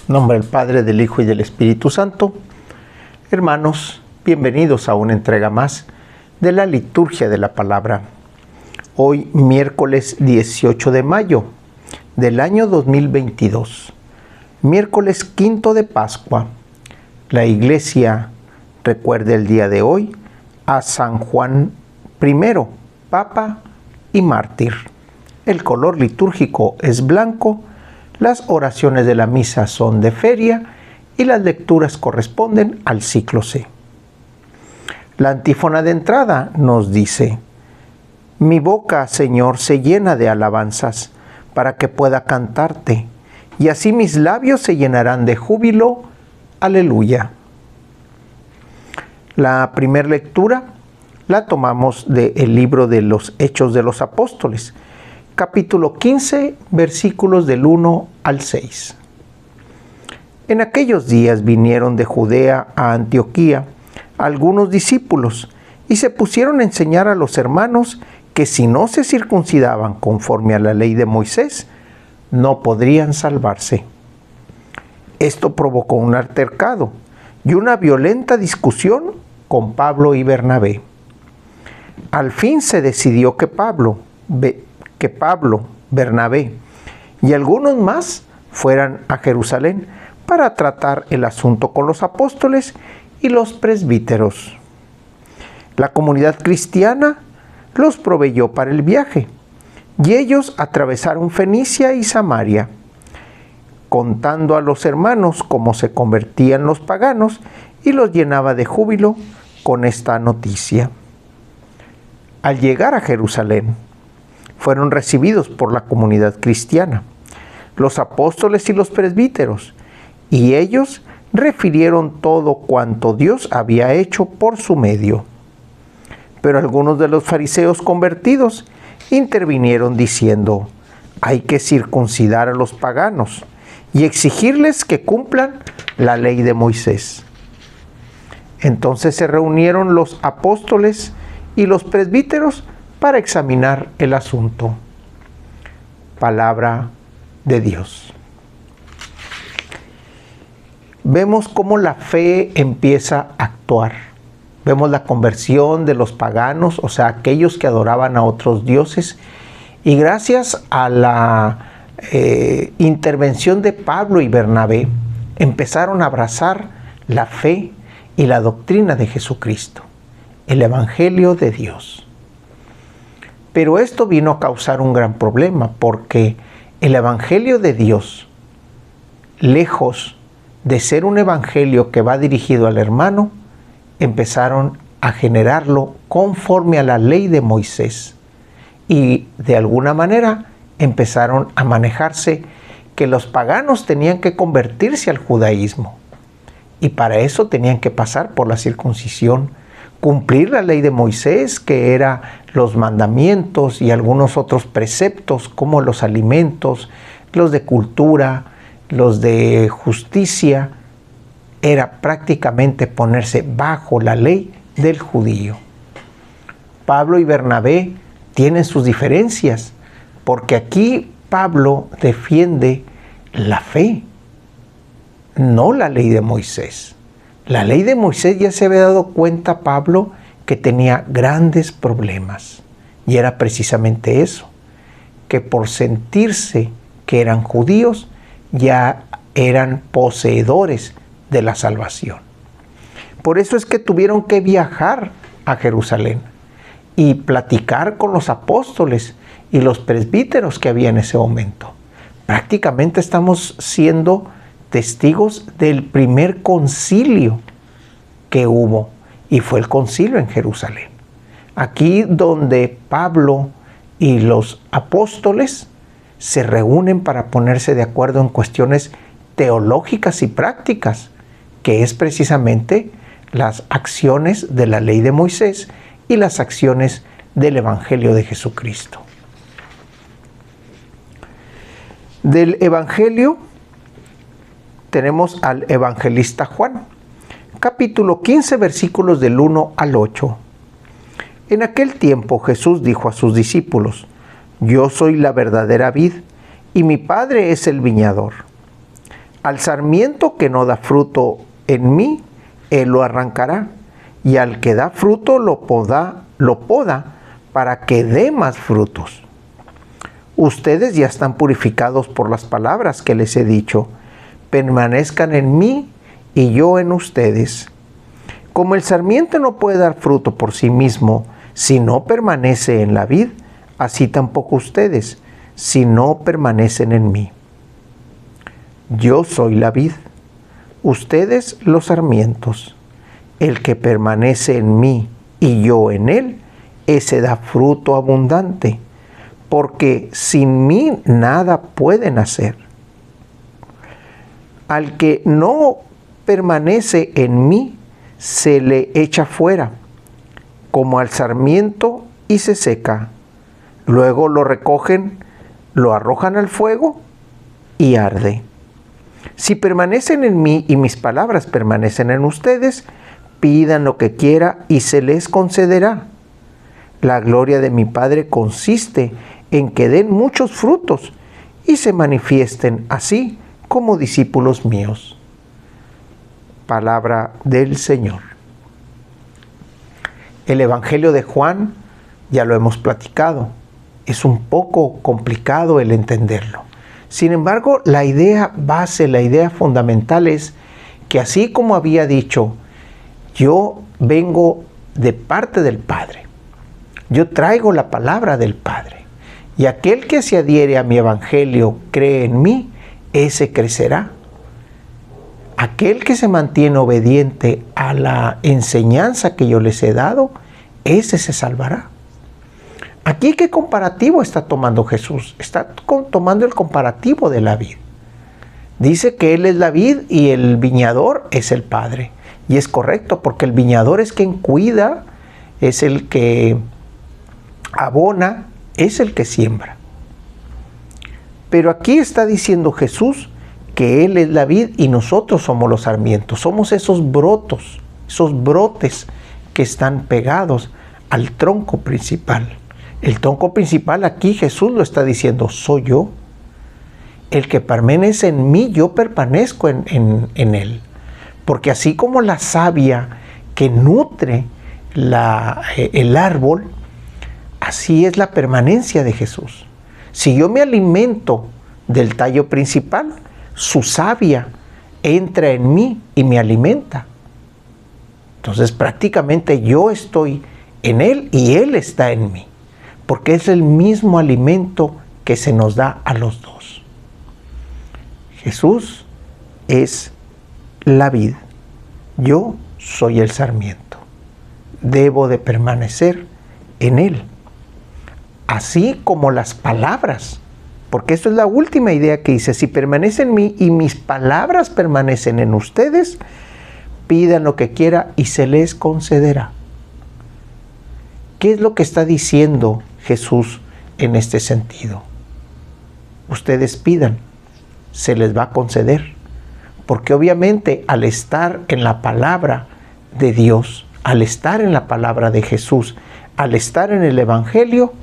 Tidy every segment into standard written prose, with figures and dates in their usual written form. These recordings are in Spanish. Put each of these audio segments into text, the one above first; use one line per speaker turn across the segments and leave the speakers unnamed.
En nombre del Padre, del Hijo y del Espíritu Santo. Hermanos, bienvenidos a una entrega más de la liturgia de la palabra. Hoy, miércoles 18 de mayo del año 2022, miércoles quinto de Pascua. La Iglesia recuerda el día de hoy a San Juan I, Papa y mártir. El color litúrgico es blanco. Las oraciones de la misa son de feria y las lecturas corresponden al ciclo C. La antífona de entrada nos dice: Mi boca, Señor, se llena de alabanzas para que pueda cantarte, y así mis labios se llenarán de júbilo. Aleluya. La primera lectura la tomamos del libro de los Hechos de los Apóstoles, capítulo 15, versículos del 1 al 6. En aquellos días vinieron de Judea a Antioquía algunos discípulos y se pusieron a enseñar a los hermanos que si no se circuncidaban conforme a la ley de Moisés, no podrían salvarse. Esto provocó un altercado y una violenta discusión con Pablo y Bernabé. Al fin se decidió que Pablo, Bernabé y algunos más fueran a Jerusalén para tratar el asunto con los apóstoles y los presbíteros. La comunidad cristiana los proveyó para el viaje y ellos atravesaron Fenicia y Samaria, contando a los hermanos cómo se convertían los paganos, y los llenaba de júbilo con esta noticia. Al llegar a Jerusalén, fueron recibidos por la comunidad cristiana, los apóstoles y los presbíteros, y ellos refirieron todo cuanto Dios había hecho por su medio. Pero algunos de los fariseos convertidos intervinieron diciendo: hay que circuncidar a los paganos y exigirles que cumplan la ley de Moisés. Entonces se reunieron los apóstoles y los presbíteros para examinar el asunto. Palabra de Dios. Vemos cómo la fe empieza a actuar. Vemos la conversión de los paganos, o sea, aquellos que adoraban a otros dioses, y gracias a la intervención de Pablo y Bernabé, empezaron a abrazar la fe y la doctrina de Jesucristo, el Evangelio de Dios. Pero esto vino a causar un gran problema, porque el Evangelio de Dios, lejos de ser un evangelio que va dirigido al hermano, empezaron a generarlo conforme a la ley de Moisés. Y de alguna manera empezaron a manejarse que los paganos tenían que convertirse al judaísmo. Y para eso tenían que pasar por la circuncisión, cumplir la ley de Moisés, que era los mandamientos y algunos otros preceptos como los alimentos, los de cultura, los de justicia. Era prácticamente ponerse bajo la ley del judío. Pablo y Bernabé tienen sus diferencias, porque aquí Pablo defiende la fe, no la ley de Moisés. La ley de Moisés ya se había dado cuenta Pablo que tenía grandes problemas. Y era precisamente eso, que por sentirse que eran judíos, ya eran poseedores de la salvación. Por eso es que tuvieron que viajar a Jerusalén y platicar con los apóstoles y los presbíteros que había en ese momento. Prácticamente estamos siendo testigos del primer concilio que hubo, y fue el concilio en Jerusalén. Aquí donde Pablo y los apóstoles se reúnen para ponerse de acuerdo en cuestiones teológicas y prácticas, que es precisamente las acciones de la ley de Moisés y las acciones del Evangelio de Jesucristo. Del Evangelio tenemos al evangelista Juan, capítulo 15, versículos del 1 al 8. En aquel tiempo Jesús dijo a sus discípulos: Yo soy la verdadera vid, y mi Padre es el viñador. Al sarmiento que no da fruto en mí, él lo arrancará, y al que da fruto lo poda para que dé más frutos. Ustedes ya están purificados por las palabras que les he dicho. Permanezcan en mí y yo en ustedes. Como el sarmiento no puede dar fruto por sí mismo si no permanece en la vid, así tampoco ustedes, si no permanecen en mí. Yo soy la vid, ustedes los sarmientos. El que permanece en mí y yo en él, ese da fruto abundante, porque sin mí nada pueden hacer. Al que no permanece en mí, se le echa fuera, como al sarmiento, y se seca. Luego lo recogen, lo arrojan al fuego y arde. Si permanecen en mí y mis palabras permanecen en ustedes, pidan lo que quiera y se les concederá. La gloria de mi Padre consiste en que den muchos frutos y se manifiesten así como discípulos míos. Palabra del Señor. El Evangelio de Juan, ya lo hemos platicado, es un poco complicado el entenderlo. Sin embargo, la idea base, la idea fundamental es que así como había dicho, yo vengo de parte del Padre, yo traigo la palabra del Padre, y aquel que se adhiere a mi Evangelio, cree en mí, ese crecerá. Aquel que se mantiene obediente a la enseñanza que yo les he dado, ese se salvará. Aquí, ¿qué comparativo está tomando Jesús? Está tomando el comparativo de la vid. Dice que Él es la vid y el viñador es el Padre. Y es correcto, porque el viñador es quien cuida, es el que abona, es el que siembra. Pero aquí está diciendo Jesús que Él es la vid y nosotros somos los sarmientos. Somos esos brotos, esos brotes que están pegados al tronco principal. El tronco principal aquí Jesús lo está diciendo, soy yo. El que permanece en mí, yo permanezco en él. Porque así como la savia que nutre el árbol, así es la permanencia de Jesús. Si yo me alimento del tallo principal, su savia entra en mí y me alimenta. Entonces prácticamente yo estoy en Él y Él está en mí, porque es el mismo alimento que se nos da a los dos. Jesús es la vid, yo soy el sarmiento. Debo de permanecer en Él. Así como las palabras, porque esto es la última idea que dice, si permanecen en mí y mis palabras permanecen en ustedes, pidan lo que quiera y se les concederá. ¿Qué es lo que está diciendo Jesús en este sentido? Ustedes pidan, se les va a conceder, porque obviamente al estar en la palabra de Dios, al estar en la palabra de Jesús, al estar en el Evangelio,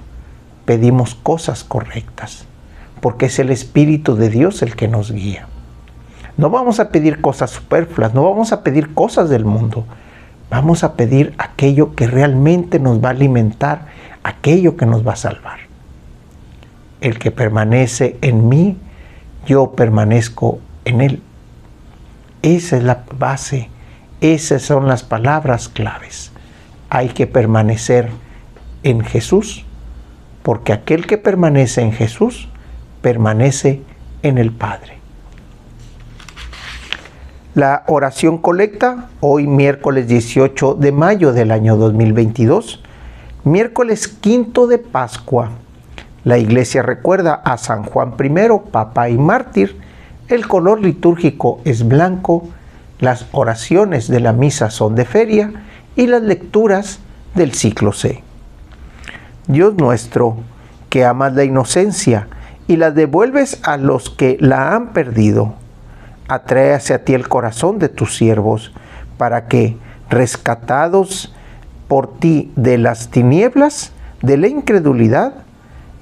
pedimos cosas correctas, porque es el Espíritu de Dios el que nos guía. No vamos a pedir cosas superfluas, no vamos a pedir cosas del mundo. Vamos a pedir aquello que realmente nos va a alimentar, aquello que nos va a salvar. El que permanece en mí, yo permanezco en él. Esa es la base, esas son las palabras claves. Hay que permanecer en Jesús, porque aquel que permanece en Jesús, permanece en el Padre. La oración colecta, hoy miércoles 18 de mayo del año 2022, miércoles quinto de Pascua. La Iglesia recuerda a San Juan I, Papa y mártir. El color litúrgico es blanco, las oraciones de la misa son de feria y las lecturas del ciclo C. Dios nuestro, que amas la inocencia y la devuelves a los que la han perdido, atrae hacia ti el corazón de tus siervos, para que, rescatados por ti de las tinieblas, de la incredulidad,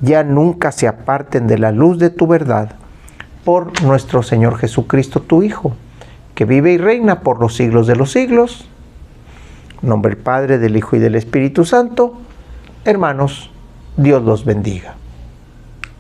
ya nunca se aparten de la luz de tu verdad. por nuestro Señor Jesucristo, tu Hijo, que vive y reina por los siglos de los siglos. En nombre del Padre, del Hijo y del Espíritu Santo. Hermanos, Dios los bendiga.